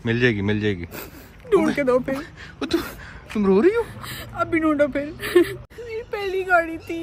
मिल जाएगी मिल जाएगी। ढूंढ के दो फिर। तुम रो रही हो? अब भी ढूंढो फिर। मेरी पहली गाड़ी थी।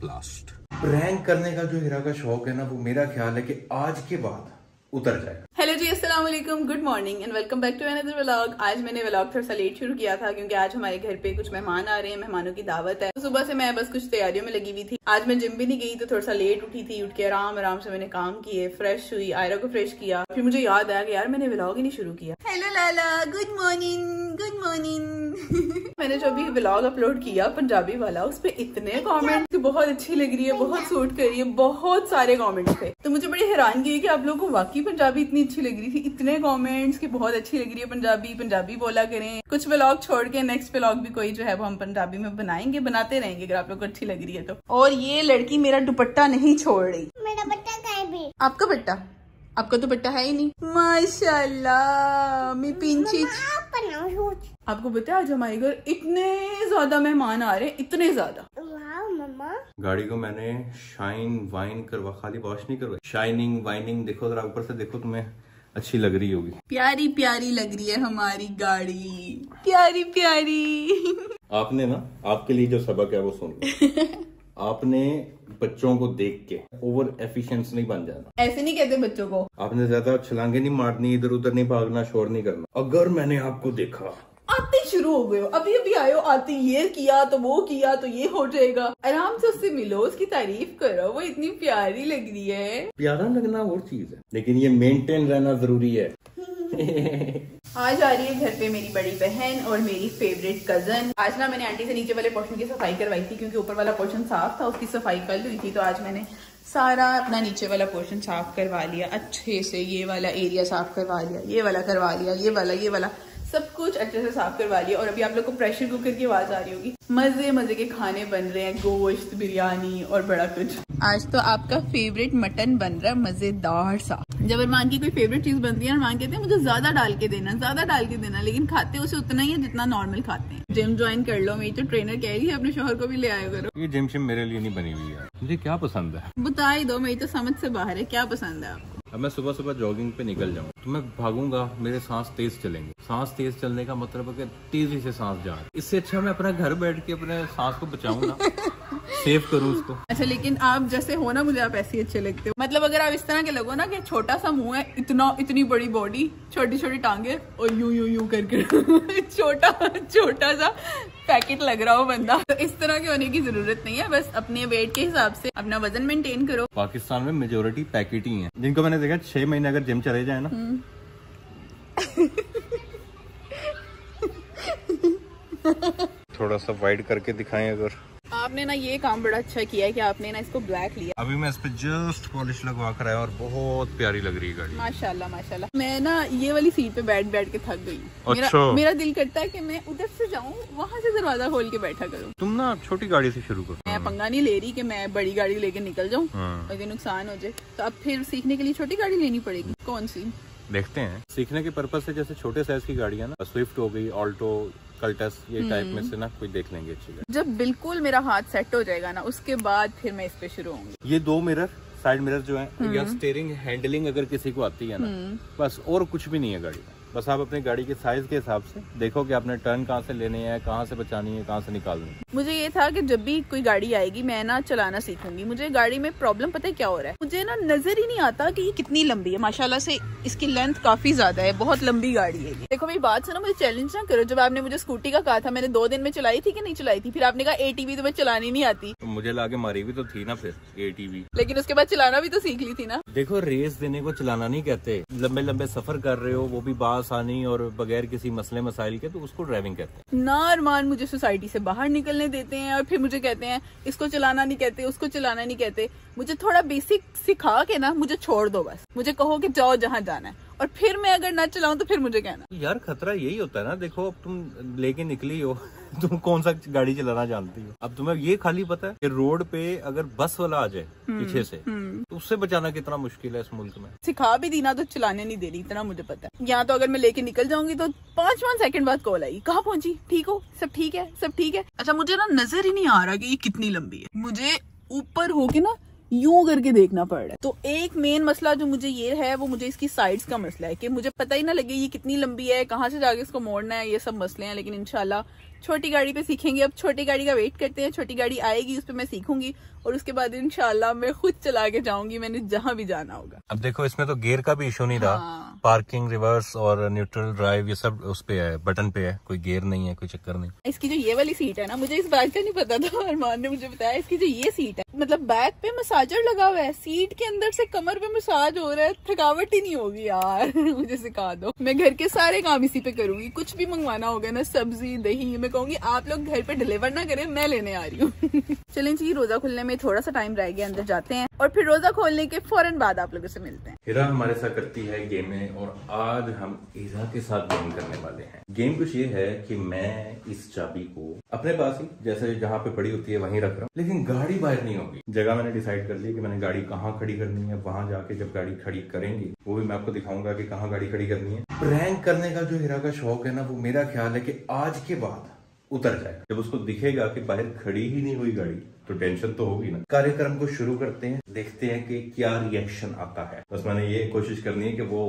लास्ट प्रैंक करने का जो हीरा का शौक है ना, वो मेरा ख्याल है कि आज के बाद उतर जाएगा। हेलो जी, अस्सलाम वालेकुम, good morning and welcome back to another vlog. आज मैंने व्लॉग थोड़ा सा लेट शुरू किया था क्योंकि आज हमारे घर पे कुछ मेहमान आ रहे हैं, मेहमानों की दावत है। तो सुबह से मैं बस कुछ तैयारियों में लगी हुई थी। आज मैं जिम भी नहीं गई तो थोड़ा सा लेट उठी थी। उठ के आराम से मैंने काम किए, फ्रेश हुई, आयरा को फ्रेश किया। फिर मुझे याद आया कि यार मैंने व्लॉग ही नहीं शुरू किया। हेलो लाला, गुड मॉर्निंग, गुड मॉर्निंग। मैंने जो अभी व्लॉग अपलोड किया पंजाबी वाला, उस पे इतने कमेंट कि बहुत अच्छी लग रही है, बहुत सूट कर रही है, बहुत सारे कमेंट्स थे। तो मुझे बड़ी हैरानगी हुई कि आप लोगों को वाकई पंजाबी इतनी अच्छी लग रही थी। इतने कमेंट्स कि बहुत अच्छी लग रही है पंजाबी बोला करें। कुछ व्लॉग छोड़ के नेक्स्ट व्लॉग भी कोई जो है वो हम पंजाबी में बनाएंगे, बनाते रहेंगे अगर आप लोग को अच्छी लग रही है तो। और ये लड़की मेरा दुपट्टा नहीं छोड़ रही। मेरा बट्टा कहीं भी। आपका बट्टा? आपका तो बट्टा है ही नहीं। माशाल्लाह, मैं पिंची। आपको पता है आज हमारे घर इतने ज्यादा मेहमान आ रहे हैं, इतने ज्यादा। मम्मा, गाड़ी को मैंने शाइन वाइन करवा, खाली वॉश नहीं करवाई, शाइनिंग वाइनिंग। देखो जरा ऊपर से देखो, तुम्हें अच्छी लग रही होगी। प्यारी प्यारी लग रही है हमारी गाड़ी, प्यारी प्यारी। आपने ना, आपके लिए जो सबक है वो सुन। आपने बच्चों को देख के ओवर एफिशिएंट नहीं बन जाना। ऐसे नहीं कहते बच्चों को। आपने ज्यादा छलांगे नहीं मारनी, इधर उधर नहीं भागना, शोर नहीं करना। अगर मैंने आपको देखा आते शुरू हो गए हो, अभी अभी आए हो, आते ये किया तो वो किया तो ये हो जाएगा। आराम से उससे मिलो, उसकी तारीफ करो, वो इतनी प्यारी लग रही है। प्यारा लगना और चीज है, लेकिन ये मेंटेन रहना जरूरी है। आज आ रही है घर पे मेरी बड़ी बहन और मेरी फेवरेट कजन। आज ना मैंने आंटी से नीचे वाले पोर्शन की सफाई करवाई थी क्योंकि ऊपर वाला पोर्शन साफ था, उसकी सफाई कल हुई थी। तो आज मैंने सारा अपना नीचे वाला पोर्शन साफ करवा लिया अच्छे से। ये वाला एरिया साफ करवा लिया, ये वाला करवा लिया, ये वाला सब कुछ अच्छे से साफ करवा लिया। और अभी आप लोग को प्रेशर कुकर की आवाज आ रही होगी। मजे मजे के खाने बन रहे हैं, गोश्त, बिरयानी और बड़ा कुछ। आज तो आपका फेवरेट मटन बन रहा है, मजेदार सा। जब अरमान की कोई फेवरेट चीज बनती है, अरमान कहते हैं मुझे ज्यादा डाल के देना, लेकिन खाते उसे उतना ही है जितना नॉर्मल खाते हैं। जिम ज्वाइन कर लो, मेरी तो ट्रेनर कह रही है अपने शोहर को भी ले आया करो। ये जिम शिम मेरे लिए नहीं बनी हुई है। मुझे क्या पसंद है बता ही दो, मेरी तो समझ से बाहर है। क्या पसंद है आपको? अब मैं सुबह सुबह जॉगिंग पे निकल जाऊँ तो मैं भागूंगा, मेरे सांस तेज चलेंगे। सांस तेज चलने का मतलब है कि तेजी से सांस जा रही है। इससे अच्छा मैं अपना घर बैठ के अपने सांस को बचाऊं ना, सेव करूं उसको। अच्छा, लेकिन आप जैसे हो ना, मुझे आप ऐसे ही अच्छे लगते हो। मतलब अगर आप इस तरह के लगो ना कि छोटा सा मुंह है, इतनी बड़ी बॉडी, छोटी छोटी टांगे और यूं करके छोटा सा पैकेट लग रहा हो बंदा, तो इस तरह के होने की जरूरत नहीं है। बस अपने वेट के हिसाब से अपना वजन मेंटेन करो। पाकिस्तान में मेजोरिटी पैकेट ही है, जिनको मैंने देखा 6 महीने अगर जिम चले जाए ना। थोड़ा सा वाइड करके दिखाएं। अगर आपने ना ये काम बड़ा अच्छा किया है कि आपने ना इसको ब्लैक लिया। अभी मैं इस पे जस्ट पॉलिश लगवा कर आया और बहुत प्यारी लग रही है गाड़ी। माशाल्लाह माशाल्लाह। मैं ना ये वाली सीट पे बैठ के थक गई। अच्छा। मेरा दिल करता है कि मैं उधर से जाऊं, वहाँ से दरवाजा खोल के बैठा करूं। तुम ना छोटी गाड़ी से शुरू करो। मैं पंगा नहीं ले रही कि मैं बड़ी गाड़ी लेके निकल जाऊँ, अगर नुकसान हो जाए तो अब फिर सीखने के लिए छोटी गाड़ी लेनी पड़ेगी। कौन सी देखते हैं। सीखने के पर्पज से जैसे छोटे साइज की गाड़ियां ना, स्विफ्ट हो गई, ऑल्टो, कल्टस, ये टाइप में से ना कोई देख लेंगे अच्छी गाड़ी। जब बिल्कुल मेरा हाथ सेट हो जाएगा ना, उसके बाद फिर मैं इस पे शुरू होंगी। ये 2 मिरर, साइड मिरर जो है, या स्टीयरिंग हैंडलिंग अगर किसी को आती है ना, बस और कुछ भी नहीं है गाड़ी में। बस आप अपनी गाड़ी के साइज के हिसाब से देखो कि आपने टर्न कहाँ से लेने हैं, कहाँ से बचानी है, कहाँ से निकालनी है। मुझे ये था कि जब भी कोई गाड़ी आएगी मैं ना चलाना सीखूंगी। मुझे गाड़ी में प्रॉब्लम पता है क्या हो रहा है, मुझे ना नजर ही नहीं आता कि ये कितनी लंबी है। माशाल्लाह से इसकी लेंथ काफी ज्यादा है, बहुत लंबी गाड़ी है ये। देखो मेरी बात सुनो, मुझे चैलेंज ना करो। जब आपने मुझे स्कूटी का कहा था, मैंने 2 दिन में चलाई थी कि नहीं चलाई थी। फिर आपने कहा ATV तुम्हें चलानी नहीं आती, तो मुझे लाके मारी भी तो थी ना फिर ATV, लेकिन उसके बाद चलाना भी तो सीख ली थी ना। देखो रेस देने को चलाना नहीं कहते, लंबे लंबे सफर कर रहे हो, वो भी बासानी और बगैर किसी मसले मसाइल के, तो उसको ड्राइविंग कहते हैं ना। अरमान मुझे सोसाइटी से बाहर निकलने देते हैं और फिर मुझे कहते हैं इसको चलाना नहीं कहते, उसको चलाना नहीं कहते। मुझे थोड़ा बेसिक सिखा के ना मुझे छोड़ दो, बस मुझे कहो कि जाओ जहाँ जाना है, और फिर मैं अगर ना चलाऊं तो फिर मुझे कहना। यार खतरा यही होता है ना। देखो अब तुम लेके निकली हो, तुम कौन सा गाड़ी चलाना जानती हो। अब तुम्हें ये खाली पता है कि रोड पे अगर बस वाला आ जाए पीछे से, तो उससे बचाना कितना मुश्किल है इस मुल्क में। सिखा भी दी ना तो चलाने नहीं दे रही, इतना मुझे पता है। यहाँ तो अगर मैं लेके निकल जाऊंगी तो 5 सेकंड बाद कॉल आई, कहाँ पहुंची, ठीक हो, सब ठीक है, सब ठीक है। अच्छा मुझे ना नजर ही नहीं आ रहा कि ये कितनी लंबी है। मुझे ऊपर होके ना यूं करके देखना पड़ रहा है। तो एक मेन मसला जो मुझे ये है वो मुझे इसकी साइड्स का मसला है कि मुझे पता ही ना लगे ये कितनी लंबी है, कहाँ से जाके इसको मोड़ना है, ये सब मसले हैं। लेकिन इंशाल्लाह छोटी गाड़ी पे सीखेंगे। अब छोटी गाड़ी का वेट करते हैं, छोटी गाड़ी आएगी उस पर मैं सीखूंगी और उसके बाद इंशाल्लाह मैं खुद चला के जाऊंगी, मैंने जहां भी जाना होगा। अब देखो इसमें तो गियर का भी इशू नहीं रहा। हाँ। पार्किंग, रिवर्स और न्यूट्रल ड्राइव ये सब उस पे है, बटन पे है, कोई गियर नहीं है, कोई चक्कर नहीं। इसकी जो ये वाली सीट है ना, मुझे इस बात का नहीं पता था, अरमान ने मुझे बताया। इसकी जो ये सीट है मतलब बैक पे मसाजर लगा हुआ है, सीट के अंदर से कमर पे मसाज हो रहा है, थकावट ही नहीं होगी यार। मुझे सिखा दो, मैं घर के सारे काम इसी पे करूंगी। कुछ भी मंगवाना होगा ना, सब्जी दही, मैं कहूंगी आप लोग घर पे डिलीवर ना करें, मैं लेने आ रही हूँ। चलें जी, रोजा खुलने में थोड़ा सा टाइम रह गया, अंदर जाते हैं और फिर रोजा खोलने के फौरन बाद आप लोगों से मिलते हैं। हिरा हमारे साथ करती है गेमें और आज हम ईजा के साथ गेम करने वाले हैं। गेम कुछ ये है कि मैं इस चाबी को अपने पास ही जैसे जहाँ पे पड़ी होती है वहीं रख रहा हूँ, लेकिन गाड़ी बाहर नहीं होगी। जगह मैंने डिसाइड कर ली कि मैंने गाड़ी कहाँ खड़ी करनी है। वहां जाके जब गाड़ी खड़ी करेंगे वो भी मैं आपको दिखाऊंगा कि कहाँ गाड़ी खड़ी करनी है। प्रैंक करने का जो हिरा का शौक है ना, वो मेरा ख्याल है कि आज के बाद उतर जाएगा। जब उसको दिखेगा कि बाहर खड़ी ही नहीं हुई गाड़ी तो टेंशन तो होगी ना। कार्यक्रम को शुरू करते हैं, देखते हैं कि क्या रिएक्शन आता है। बस मैंने ये कोशिश करनी है कि वो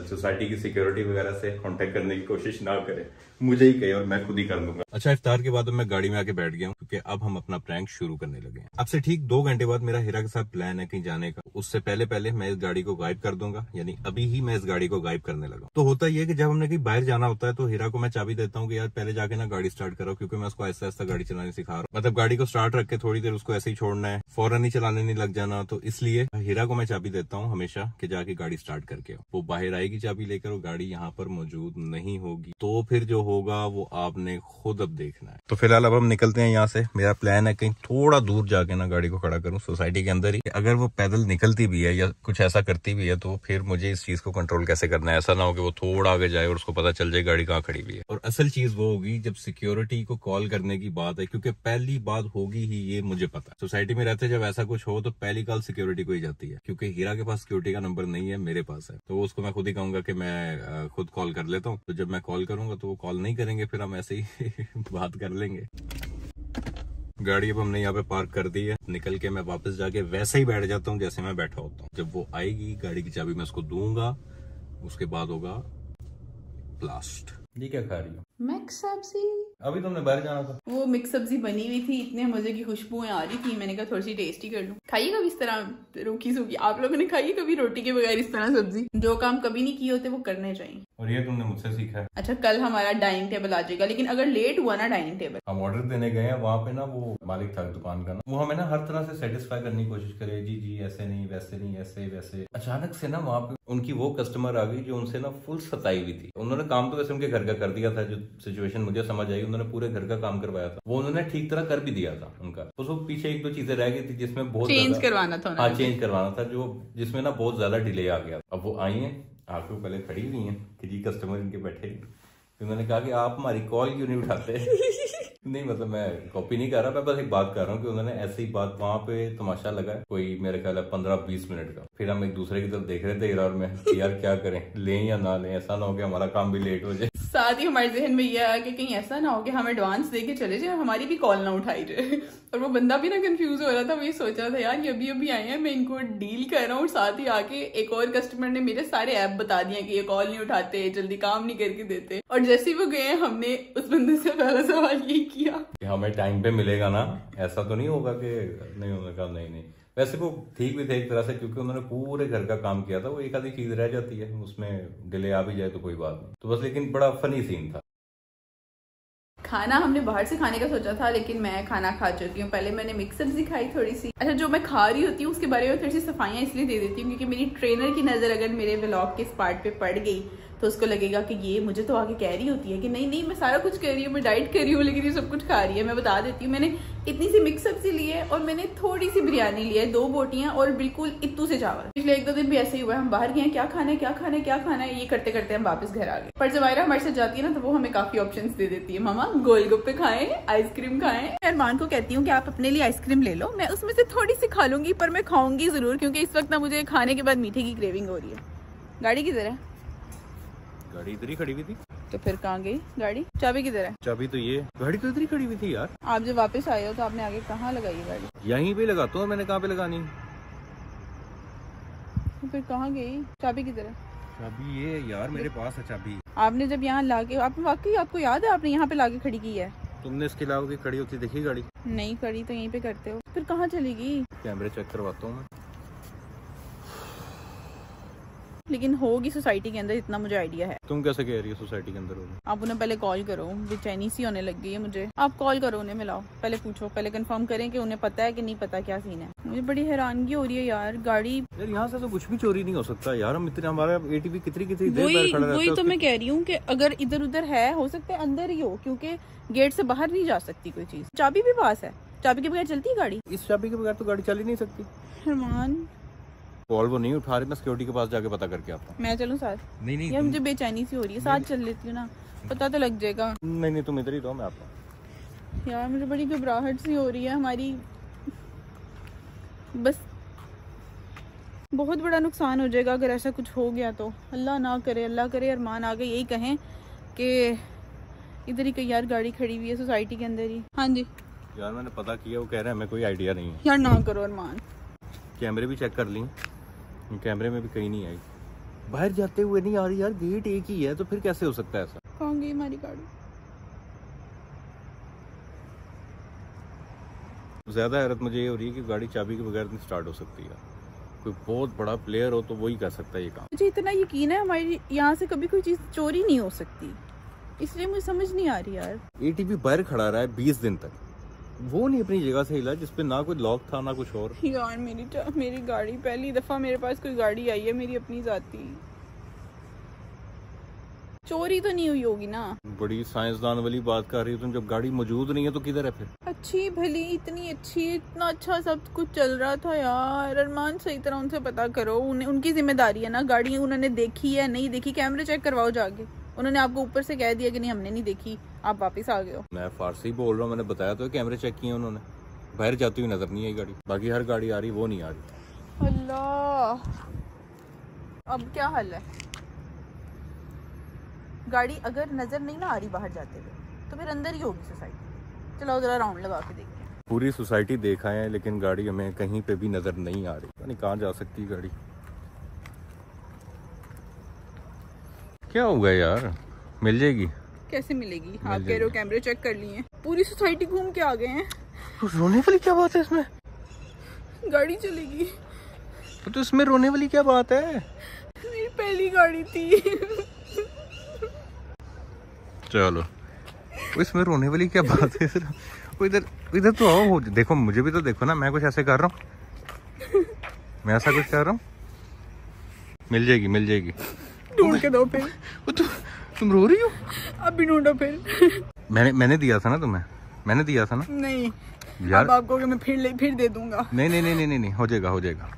सोसाइटी की सिक्योरिटी वगैरह से कांटेक्ट करने की कोशिश ना करे, मुझे ही कहे और मैं खुद ही कर लूंगा। अच्छा, इफ्तार के बाद मैं गाड़ी में आके बैठ गया हूँ क्योंकि अब हम अपना प्रैंक शुरू करने लगे हैं। अब से ठीक 2 घंटे बाद मेरा हिरा के साथ प्लान है कहीं जाने का। उससे पहले मैं इस गाड़ी को गायब कर दूंगा, यानी अभी ही मैं इस गाड़ी को गायब करने लगा। तो होता ये कि जब हमने कहीं बाहर जाना होता है तो हिरा को मैं चाबी देता हूँ कि यार पहले जाके ना गाड़ी स्टार्ट करो, क्योंकि मैं उसको ऐसा ऐसा गाड़ी चलाने सिखा रहा हूँ। मतलब गाड़ी को स्टार्ट रख के थोड़ी देर उसको ऐसे ही छोड़ना है, फौरन ही चलाने नहीं लग जाना। तो इसलिए हिरा को मैं चाबी देता हूँ हमेशा कि जाके गाड़ी स्टार्ट करके आओ। वो बाहर आएगी चाबी लेकर, वो गाड़ी यहाँ पर मौजूद नहीं होगी। तो फिर जो होगा वो आपने खुद अब देखना है। तो फिलहाल अब हम निकलते हैं यहाँ से। मेरा प्लान है कहीं थोड़ा दूर जाके ना गाड़ी को खड़ा करूँ सोसाइटी के अंदर ही। अगर वो पैदल निकलती भी है या कुछ ऐसा करती भी है तो फिर मुझे इस चीज को कंट्रोल कैसे करना है। ऐसा ना हो कि वो थोड़ा आगे जाए और उसको पता चल जाए गाड़ी कहाँ खड़ी हुई है। और असल चीज वो होगी जब सिक्योरिटी को कॉल करने की बात है, क्योंकि पहली बात होगी ही ये, मुझे पता है सोसाइटी में रहते जब ऐसा कुछ हो तो पहली कॉल सिक्योरिटी को ही जाती है। क्योंकि हीरा के पास सिक्योरिटी का नंबर नहीं है, मेरे पास है। तो उसको मैं खुद ही कहूंगा कि मैं खुद कॉल कर लेता हूँ। तो जब मैं कॉल करूंगा तो वो कॉल नहीं करेंगे, फिर हम ऐसे ही बात कर लेंगे। गाड़ी अब हमने यहाँ पे पार्क कर दी है। निकल के मैं वापस जाके वैसे ही बैठ जाता हूँ जैसे मैं बैठा होता हूँ। जब वो आएगी गाड़ी की चाबी मैं उसको दूंगा, उसके बाद होगा ब्लास्ट। ये क्या खा रही हो? मिक्स सब्जी। अभी तुमने बाहर जाना था। वो मिक्स सब्जी बनी हुई थी, इतने मजे की खुशबुएं आ रही थी, मैंने कहा थोड़ी सी टेस्टी कर लूं। खाइए कभी इस तरह रूखी सूखी? आप लोगों ने खाई कभी रोटी के बगैर इस तरह सब्जी? जो काम कभी नहीं किए होते वो करने चाहिए। और ये तुमने मुझसे सीखा है। अच्छा, कल हमारा डाइनिंग टेबल आ जाएगा, लेकिन अगर लेट हुआ ना डाइनिंग टेबल, हम ऑर्डर देने गए हैं वहाँ पे ना, वो मालिक था दुकान का ना, वो हमें ना हर तरह से सेटिस्फाई करने की कोशिश करे। जी जी ऐसे नहीं, वैसे नहीं, ऐसे वैसे। अचानक से ना वहाँ पे उनकी वो कस्टमर आ गई जो उनसे ना फुल सताई हुई थी। उन्होंने काम तो वैसे उनके घर का कर दिया था, जो सिचुएशन मुझे समझ आई, उन्होंने पूरे घर का काम करवाया था। वो उन्होंने ठीक तरह कर भी दिया था उनका। तो वो पीछे 1-2 चीजें रह गई थी जिसमें बहुत चेंज करवाना था। हाँ, चेंज करवाना था, जो जिसमें ना बहुत ज्यादा डिले आ गया। अब वो आई है, आंखों पहले खड़ी हुई है कि जी कस्टमर इनके बैठे। तो उन्होंने कहा कि आप हमारी कॉल क्यों नहीं उठाते? नहीं मतलब मैं कॉपी नहीं कर रहा, मैं बस एक बात कर रहा हूँ कि उन्होंने ऐसी बात, वहां पे तमाशा लगा कोई मेरे ख्याल है 15-20 मिनट का। फिर हम एक दूसरे की तरफ देख रहे थे हीरा और मैं, यार क्या करें, लें या ना लें, ऐसा ना हो कि हमारा काम भी लेट हो जाए। साथ ही हमारे जहन में यह आया कि कहीं ऐसा ना हो कि हम एडवांस दे के चले जाए, हमारी भी कॉल ना उठाई जाए। और वो बंदा भी ना कंफ्यूज हो रहा था, वो ये सोच रहा था यार ये अभी अभी आए हैं, मैं इनको डील कर रहा हूँ। साथ ही आके एक और कस्टमर ने मेरे सारे ऐप बता दिए कि ये कॉल नहीं उठाते, जल्दी काम नहीं करके देते। और जैसे ही वो गए हमने उस बंदे से पहला सवाल यही किया कि हमें टाइम पे मिलेगा ना, ऐसा तो नहीं होगा कि नहीं। उन्होंने कहा नहीं। वैसे वो ठीक भी थे एक तरह से, क्योंकि उन्होंने पूरे घर का काम किया था। वो एक आधी चीज रह जाती है, उसमें डिले आ भी जाए तो कोई बात नहीं। तो बस लेकिन बड़ा फनी सीन था। खाना हमने बाहर से खाने का सोचा था, लेकिन मैं खाना खा चुकी हूँ। पहले मैंने मिक्स सब्जी खाई थोड़ी सी। अच्छा, जो मैं खा रही होती हूँ उसके बारे में थोड़ी सी सफाइयाँ इसलिए दे देती हूँ क्योंकि मेरी ट्रेनर की नज़र अगर मेरे व्लॉग के इस पार्ट पे पड़ गई तो उसको लगेगा कि ये मुझे तो आगे कह रही होती है कि नहीं नहीं मैं सारा कुछ कर रही हूँ, मैं डाइट कर रही हूँ, लेकिन ये सब कुछ खा रही है। मैं बता देती हूँ, मैंने इतनी सी मिक्स सब्जी ली है और मैंने थोड़ी सी बिरयानी ली है, 2 बोटियां और बिल्कुल इत्तू से चावल। पिछले 1-2 दिन भी ऐसे ही हुआ है, हम बाहर गए क्या खाना है क्या खाना है क्या खाना है, ये करते करते हम वापस घर आ गए। पर जवायरा हमारे साथ जाती है ना तो वो हमें काफी ऑप्शंस दे देती है। मामा गोलगप्पे खाएं, आइसक्रीम खाएं। अरमान को कहती हूँ कि आप अपने लिए आइसक्रीम ले लो, मैं उसमें से थोड़ी सी खा लूंगी, पर मैं खाऊंगी जरूर क्योंकि इस वक्त ना मुझे खाने के बाद मीठे की क्रेविंग हो रही है। गाड़ी किधर है? गाड़ी इधर ही खड़ी हुई थी। तो फिर कहाँ गई गाड़ी? चाबी किधर है? चाबी तो ये, गाड़ी तो इधर ही खड़ी हुई थी यार। आप जब वापस आए हो तो आपने आगे कहाँ लगाई है गाड़ी? यहीं पे लगाता हूँ मैंने, कहाँ पे लगानी? तो फिर कहाँ गई चाबी की तरह? चाबी ये यार मेरे पास है चाबी। आपने जब यहाँ लाके, आपने वाकई, आपको याद है आपने यहाँ पे लाके खड़ी की है? तुमने इसके अलावा की खड़ी होती देखी गाड़ी? नहीं खड़ी तो यहीं पे करते हो, फिर कहाँ चलेगी? कैमरे चेक करवाता हूँ मैं। लेकिन होगी सोसाइटी के अंदर, इतना मुझे आइडिया है। तुम कैसे कह रही हो सोसाइटी के अंदर होगी? आप उन्हें पहले कॉल करो, बेचैनी सी होने लग गई है मुझे। आप कॉल करो उन्हें, मिलाओ, पहले पूछो, पहले कंफर्म करें कि उन्हें पता है कि नहीं पता क्या सीन है। मुझे बड़ी हैरानगी हो रही है यार। गाड़ी यार यहाँ से तो कुछ भी चोरी नहीं हो सकता यार। हम इतने, हमारा एटीवी कितनी देर बाहर खड़ा रहता है। वही तो मैं कह रही हूँ कि अगर इधर उधर है, हो सकता है अंदर ही हो, क्योंकि गेट से बाहर नहीं जा सकती कोई चीज। चाबी भी पास है, चाबी के बगैर चलती है गाड़ी? इस चाबी के बगैर तो गाड़ी चल ही नहीं सकती। अरमान कॉल वो नहीं उठा रही, मैं सिक्योरिटी के पास जाके पता करके आता हूँ। मैं चलूँ साथ? नहीं यार मुझे बेचैनी सी हो रही है, साथ चल लेती हूँ ना, पता तो लग जाएगा। नहीं तुम इधर ही रहो, मैं आता हूँ। यार मुझे बड़ी घबराहट सी हो रही है। हमारी बस बहुत बड़ा नुकसान हो जाएगा अगर ऐसा कुछ हो गया तो। अल्लाह ना करे, अल्लाह करे अरमान आगे यही कहें कि इधर ही कहीं यार गाड़ी खड़ी हुई है सोसाइटी के अंदर ही। हाँ जी यार मैंने पता किया, वो कह रहे हैं हमें कोई आइडिया नहीं है। यार ना करो अरमान। कैमरे भी चेक कर ली, कैमरे में भी कहीं नहीं आई। बाहर जाते हुए नहीं आ रही यार, गेट एक ही है तो फिर कैसे हो सकता है ऐसा? कहाँ गई हमारी गाड़ी? ज्यादा हैरत मुझे ये हो रही है कि गाड़ी चाबी के बगैर नहीं स्टार्ट हो सकती है। कोई बहुत बड़ा प्लेयर हो तो वही कर सकता है ये काम। मुझे इतना यकीन है हमारी यहाँ से कभी कोई चीज चोरी नहीं हो सकती, इसलिए मुझे समझ नहीं आ रही यार। एटीवी बाहर खड़ा रहा है 20 दिन तक, वो नहीं अपनी जगह से हिला, जिसपे ना कोई लॉक था ना कुछ और। यार मेरी गाड़ी, पहली दफा मेरे पास कोई गाड़ी आई है मेरी अपनी जाती। चोरी तो नहीं हुई होगी ना? बड़ी साइंसदान वाली बात कर रही हो तुम। जब गाड़ी मौजूद नहीं है तो किधर है फिर? अच्छी भली, इतनी अच्छी, इतना अच्छा सब कुछ चल रहा था यार। अरमान सही तरह उनसे पता करो, उनकी जिम्मेदारी है ना। गाड़ी उन्होंने देखी है नहीं देखी, कैमरे चेक करवाओ जाके। उन्होंने आपको ऊपर से कह दिया कि नहीं हमने नहीं देखी, आप वापस आ गए हो। मैं फारसी बोल रहा हूँ, मैंने बताया तो कैमरे चेक किए उन्होंने। बाहर जाती हुई नजर नहीं आई गाड़ी, बाकी हर गाड़ी आ रही वो नहीं आ रही। अल्लाह, अब क्या हल है? गाड़ी अगर नजर नहीं ना आ रही बाहर जाते हुए तो फिर अंदर ही होगी सोसाइटी। चलो जरा राउंड लगा के देखते हैं। पूरी सोसाइटी देखा है लेकिन गाड़ी हमें कहीं पे भी नजर नहीं आ रही। पता नहीं कहाँ जा सकती गाड़ी। क्या होगा यार, मिल जाएगी? कैसे मिलेगी? आप कह रहे हो कैमरे चेक कर लिए हैं, पूरी सोसाइटी घूम के आ गए हैं। तो रोने वाली क्या बात है इसमें? गाड़ी चलेगी तो इसमें रोने वाली क्या बात है? मेरी पहली गाड़ी थी। चलो, इसमें रोने वाली क्या बात है? इधर इधर तो आओ, हो देखो, मुझे भी तो देखो ना, मैं कुछ ऐसे कर रहा हूँ, मैं ऐसा कुछ कर रहा हूँ। मिल जाएगी मिल जाएगी। ढूंढ के दो फिर। तुम रो रही हो? अब भी ढूंढो फिर। मैंने दिया था ना तुम्हें, मैंने दिया था ना। नहीं यार अब आपको मैं फिर दे दूंगा। नहीं नहीं नहीं नहीं नहीं, हो जाएगा हो जाएगा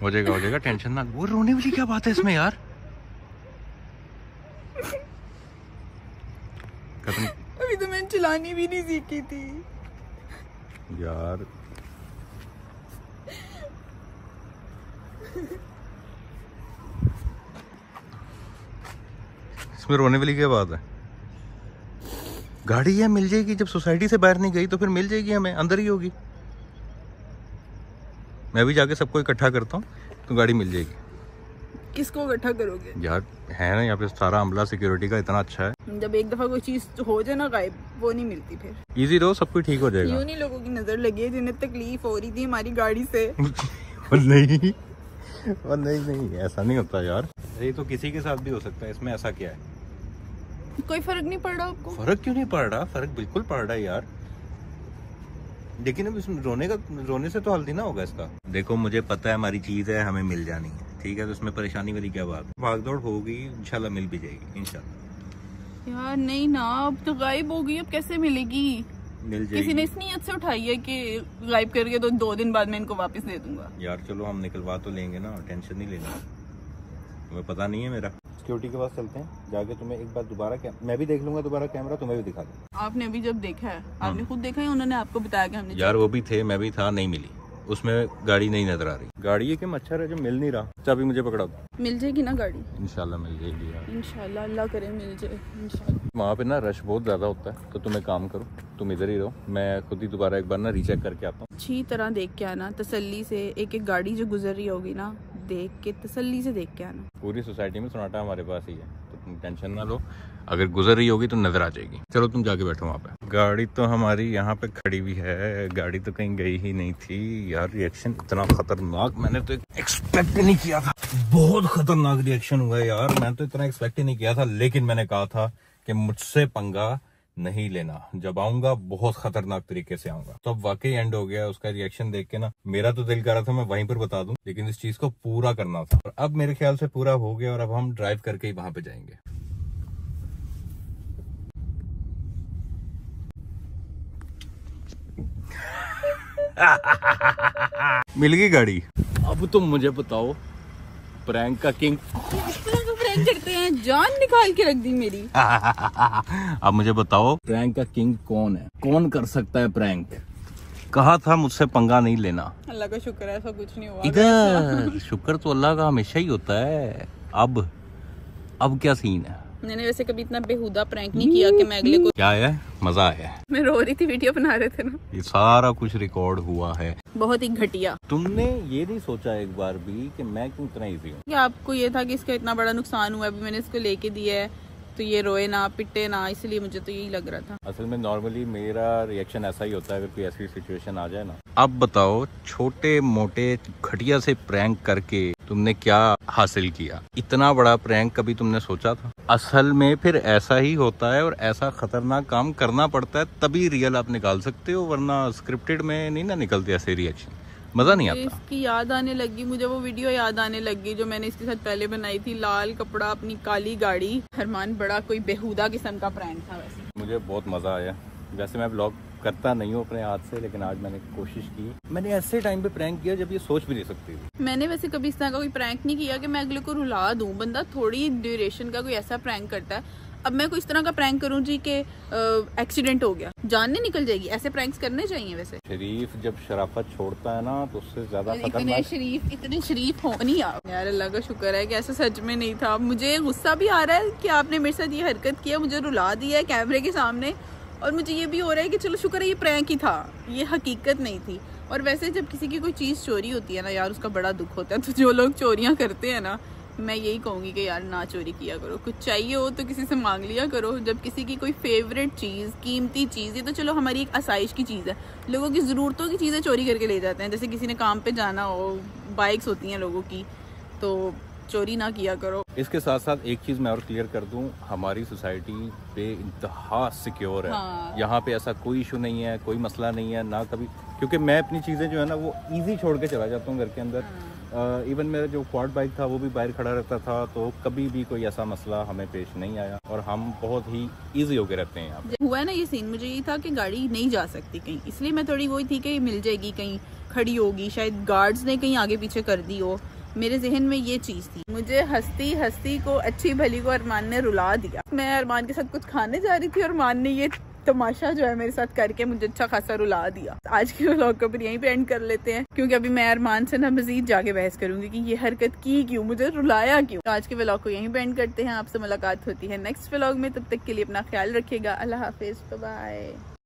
हो जाएगा हो जाएगा, टेंशन ना। वो रोने वाली क्या बात है इसमें यार? अभी तो मैंने चलानी भी नहीं सीखी थी यार। इसमें रोने वाली क्या बात है? गाड़ी है, मिल जाएगी। जब सोसाइटी से बाहर नहीं गई तो फिर मिल जाएगी, हमें अंदर ही होगी। मैं भी जाके सबको इकट्ठा करता हूँ तो गाड़ी मिल जाएगी। किसको इकट्ठा करोगे? यार है ना यहाँ पे सारा अमला सिक्योरिटी का इतना अच्छा है। जब एक दफा कोई चीज हो जाए ना गायब, वो नहीं मिलती फिर। इजी रहो, सब कुछ ठीक हो जाएगा। यूं नहीं लोगों की नजर लगी है जिन्हें तकलीफ हो रही थी हमारी गाड़ी से। और नहीं ऐसा नहीं होता यार, ये तो किसी के साथ भी हो सकता है। इसमें ऐसा क्या है? कोई फर्क नहीं पड़ रहा आपको? फर्क क्यों नहीं पड़ रहा? फर्क बिल्कुल पड़ रहा है यार। लेकिन अब इसमें रोने से तो हल नहीं ना होगा इसका। देखो मुझे पता है हमारी चीज है, हमें मिल जानी है, ठीक है? तो इसमें परेशानी वाली क्या बात? भागदौड़ होगी, इंशाल्लाह मिल भी जाएगी इंशाल्लाह। यार नहीं ना, अब तो गायब हो गई, अब कैसे मिलेगी? मिल जाएगी। किसी ने इस नीयत से उठाई है कि गायब करके तो 2 दिन बाद मैं इनको वापस दे दूंगा। यार चलो हम निकलवा तो लेंगे ना, टेंशन नहीं लेना। तुम्हें पता नहीं है मेरा। सिक्योरिटी के पास चलते हैं, जाके तुम्हें एक बार दोबारा, मैं भी देख लूंगा दोबारा कैमरा, तुम्हें भी दिखा दूंगा। आपने अभी जब देखा है, आपने खुद देखा है, उन्होंने आपको बताया कि हमने? यार वो भी थे, मैं भी था, नहीं मिली। उसमें गाड़ी नहीं नजर आ रही। गाड़ी है कि मच्छर है जो मिल नहीं रहा? चाबी मुझे पकड़ा दो। मिल जाएगी ना गाड़ी? इंशाल्लाह मिल जाएगी यार, इंशाल्लाह, अल्लाह करे मिल जाए इंशाल्लाह। वहाँ पे ना रश बहुत ज्यादा होता है, तो तुम एक काम करो, तुम इधर ही रहो, मैं खुद ही दोबारा एक बार ना रीचेक करके आता हूँ। अच्छी तरह देख के आना, तसल्ली से। एक एक गाड़ी जो गुजर रही होगी ना, देख के तसल्ली से देख के आना। पूरी सोसाइटी में सन्नाटा हमारे पास ही है, तो तुम टेंशन ना लो, अगर गुजर रही होगी तो नजर आ जाएगी। चलो तुम जाके बैठो वहाँ पे। गाड़ी तो हमारी यहाँ पे खड़ी हुई है, गाड़ी तो कहीं गई ही नहीं थी। यार रिएक्शन इतना खतरनाक मैंने तो एक्सपेक्ट ही नहीं किया था, बहुत खतरनाक रिएक्शन हुआ है यार, मैं तो इतना एक्सपेक्ट ही नहीं किया था। लेकिन मैंने कहा था कि मुझसे पंगा नहीं लेना, जब आऊंगा बहुत खतरनाक तरीके से आऊंगा। तो अब वाकई एंड हो गया। उसका रिएक्शन देख के ना मेरा तो दिल कर रहा था मैं वहीं पर बता दूं, लेकिन इस चीज को पूरा करना था और अब मेरे ख्याल से पूरा हो गया और अब हम ड्राइव करके ही वहां पे जाएंगे। मिल गई गाड़ी। अब तुम मुझे बताओ, प्रैंक का किंग प्रैंक करते हैं, जान निकाल के रख दी मेरी। अब मुझे बताओ प्रैंक का किंग कौन है, कौन कर सकता है प्रैंक? कहा था मुझसे पंगा नहीं लेना। अल्लाह का शुक्र है ऐसा कुछ नहीं हुआ। इधर शुक्र तो अल्लाह का हमेशा ही होता है। अब क्या सीन है? मैंने वैसे कभी इतना बेहुदा प्रैंक नहीं किया कि मैं अगले को। क्या है, मजा आया? मैं रो रही थी, वीडियो बना रहे थे ना, ये सारा कुछ रिकॉर्ड हुआ है। बहुत ही घटिया। तुमने ये नहीं सोचा एक बार भी कि मैं क्यों इतना इजी हूँ? कि आपको ये था कि इसका इतना बड़ा नुकसान हुआ है, अभी मैंने इसको लेके दिया है तो ये रोए ना पिटे ना, इसलिए मुझे तो यही लग रहा था। असल में नॉर्मली मेरा रिएक्शन ऐसा ही होता है अगर कोई ऐसी सिचुएशन आ जाए ना। अब बताओ, छोटे मोटे घटिया से प्रैंक करके तुमने क्या हासिल किया? इतना बड़ा प्रैंक कभी तुमने सोचा था? असल में फिर ऐसा ही होता है और ऐसा खतरनाक काम करना पड़ता है तभी रियल आप निकाल सकते हो, वरना स्क्रिप्टेड में नहीं ना निकलते ऐसे रिएक्शन, मजा नहीं आता। इसकी याद आने लगी मुझे, वो वीडियो याद आने लगी जो मैंने इसके साथ पहले बनाई थी, लाल कपड़ा अपनी काली गाड़ी। अरमान बड़ा कोई बेहुदा किस्म का प्रैंक था। वैसे मुझे बहुत मजा आया। वैसे मैं ब्लॉग करता नहीं हूँ अपने हाथ से, लेकिन आज मैंने कोशिश की। मैंने ऐसे टाइम पे प्रैंक किया जब ये सोच भी नहीं सकती थी। मैंने वैसे कभी इस तरह का कोई प्रैंक नहीं किया कि मैं अगले को रुला दूं। बंदा थोड़ी ड्यूरेशन का कोई ऐसा प्रैंक करता है। अब मैं कोई इस तरह का प्रैंक करूं जी के एक्सीडेंट हो गया, जान नहीं निकल जाएगी, ऐसे प्रैंक्स करने चाहिए। वैसे शरीफ जब शराफत छोड़ता है ना तो उससे ज्यादा इतने शरीफ हो नहीं आप यार। अल्लाह का शुक्र है कि ऐसा सच में नहीं था। मुझे गुस्सा भी आ रहा है कि आपने मेरे साथ ये हरकत किया, मुझे रुला दिया है कैमरे के सामने, और मुझे ये भी हो रहा है कि चलो शुक्र है ये प्रैंक ही था, ये हकीकत नहीं थी। और वैसे जब किसी की कोई चीज़ चोरी होती है ना यार, उसका बड़ा दुख होता है। तो जो लोग चोरियां करते हैं ना, मैं यही कहूँगी कि यार ना चोरी किया करो। कुछ चाहिए हो तो किसी से मांग लिया करो। जब किसी की कोई फेवरेट चीज़, कीमती चीज़, ये तो चलो हमारी एक आसाइश की चीज़ है, लोगों की ज़रूरतों की चीज़ें चोरी करके ले जाते हैं। जैसे किसी ने काम पे जाना हो, बाइक्स होती हैं लोगों की, तो चोरी ना किया करो। इसके साथ साथ एक चीज मैं और क्लियर कर दूं, हमारी सोसाइटी पे इंतहा सिक्योर है। हाँ। यहाँ पे ऐसा कोई इशू नहीं है, कोई मसला नहीं है ना कभी, क्योंकि मैं अपनी चीजें जो है ना वो इजी छोड़ के चला जाता हूँ घर के अंदर। इवन मेरा जो क्वाड बाइक था वो भी बाहर खड़ा रहता था, तो कभी भी कोई ऐसा मसला हमें पेश नहीं आया और हम बहुत ही इजी होके रहते हैं यहाँ पे। हुआ है ना ये सीन, मुझे ये था कि गाड़ी नहीं जा सकती कहीं, इसलिए मैं थोड़ी वही थी कि मिल जाएगी, कहीं खड़ी होगी, शायद गार्ड्स ने कहीं आगे पीछे कर दी हो, मेरे जहन में ये चीज थी। मुझे हंसती हंसती को, अच्छी भली को अरमान ने रुला दिया। मैं अरमान के साथ कुछ खाने जा रही थी और अरमान ने ये तमाशा जो है मेरे साथ करके मुझे अच्छा खासा रुला दिया। आज के व्लॉग को फिर यहीं पे एंड कर लेते हैं, क्योंकि अभी मैं अरमान से ना मजीद जाके बहस करूंगी कि ये हरकत की क्यों, मुझे रुलाया क्यों। तो आज के व्लॉग को यहीं पे एंड करते हैं। आपसे मुलाकात होती है नेक्स्ट व्लॉग में, तब तक के लिए अपना ख्याल रखिएगा। अल्लाह हाफिज, बाय।